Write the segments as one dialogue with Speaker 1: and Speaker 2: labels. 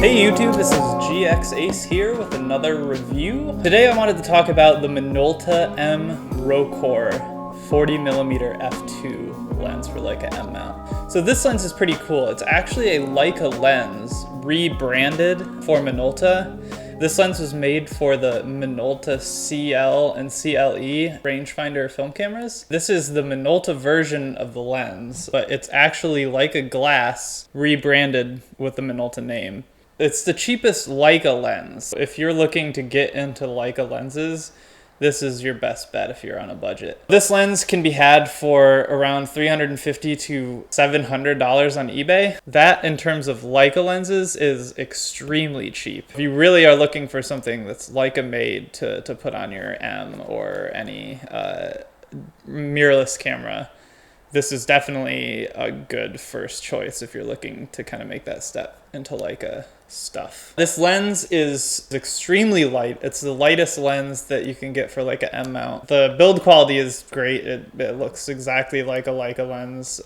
Speaker 1: Hey YouTube, this is GxAce here with another review. Today I wanted to talk about the Minolta M-Rokkor 40mm f2 lens for Leica M mount. So this lens is pretty cool. It's actually a Leica lens rebranded for Minolta. This lens was made for the Minolta CL and CLE rangefinder film cameras. This is the Minolta version of the lens, but it's actually Leica glass rebranded with the Minolta name. It's the cheapest Leica lens. If you're looking to get into Leica lenses, this is your best bet if you're on a budget. This lens can be had for around $350 to $700 on eBay. That, in terms of Leica lenses, is extremely cheap. If you really are looking for something that's Leica made to put on your M or any mirrorless camera, this is definitely a good first choice if you're looking to kind of make that step into Leica stuff. This lens is extremely light. It's the lightest lens that you can get for Leica M mount. The build quality is great. It looks exactly like a Leica lens,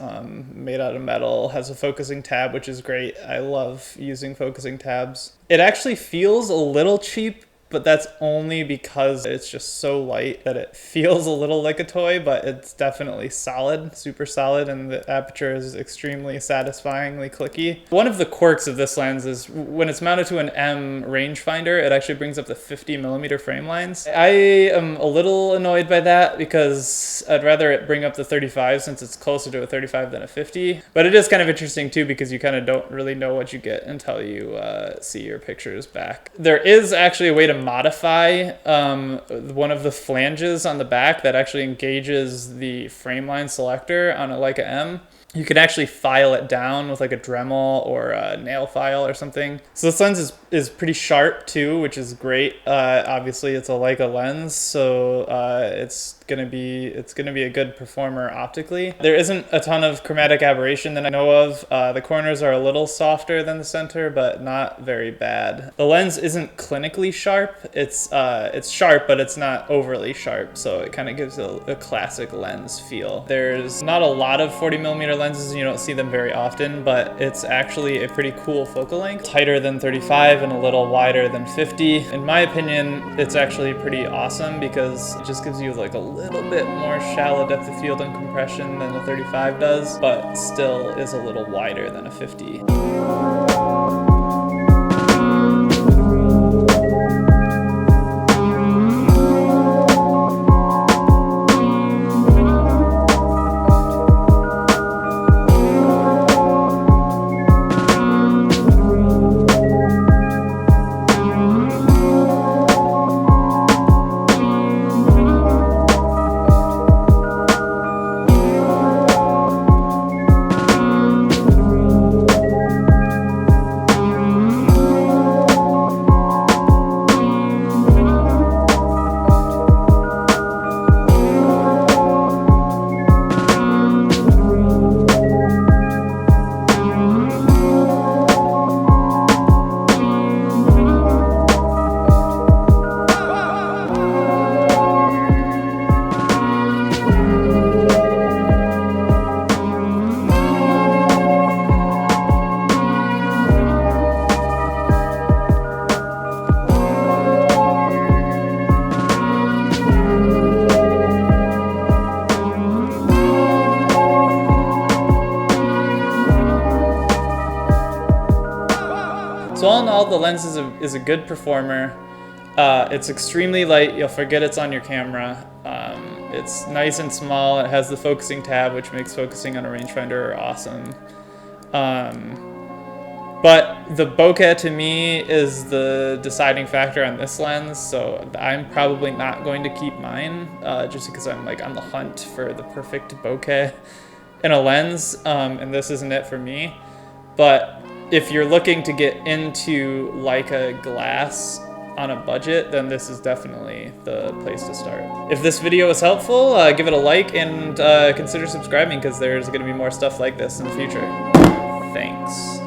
Speaker 1: made out of metal, has a focusing tab, which is great. I love using focusing tabs. It actually feels a little cheap, but that's only because it's just so light that it feels a little like a toy, but it's definitely solid, super solid, and the aperture is extremely satisfyingly clicky. One of the quirks of this lens is when it's mounted to an M rangefinder, it actually brings up the 50mm frame lines. I am a little annoyed by that because I'd rather it bring up the 35 since it's closer to a 35 than a 50. But it is kind of interesting too because you kind of don't really know what you get until you see your pictures back. There is actually a way to modify one of the flanges on the back that actually engages the frameline selector on a Leica M. You can actually file it down with like a Dremel or a nail file or something. So this lens is pretty sharp too, which is great. Obviously it's a Leica lens, so it's gonna be a good performer optically. There isn't a ton of chromatic aberration that I know of. The corners are a little softer than the center, but not very bad. The lens isn't clinically sharp. It's sharp, but it's not overly sharp, so it kind of gives a classic lens feel. There's not a lot of 40mm lenses, you don't see them very often, but it's actually a pretty cool focal length. Tighter than 35 and a little wider than 50. In my opinion, it's actually pretty awesome because it just gives you like a little bit more shallow depth of field and compression than a 35 does, but still is a little wider than a 50. So all in all, the lens is a good performer. It's extremely light. You'll forget it's on your camera. It's nice and small. It has the focusing tab, which makes focusing on a rangefinder awesome. But the bokeh to me is the deciding factor on this lens, so I'm probably not going to keep mine just because I'm like on the hunt for the perfect bokeh in a lens, and this isn't it for me. But if you're looking to get into Leica glass on a budget, then this is definitely the place to start. If this video was helpful, give it a like and consider subscribing because there's going to be more stuff like this in the future. Thanks.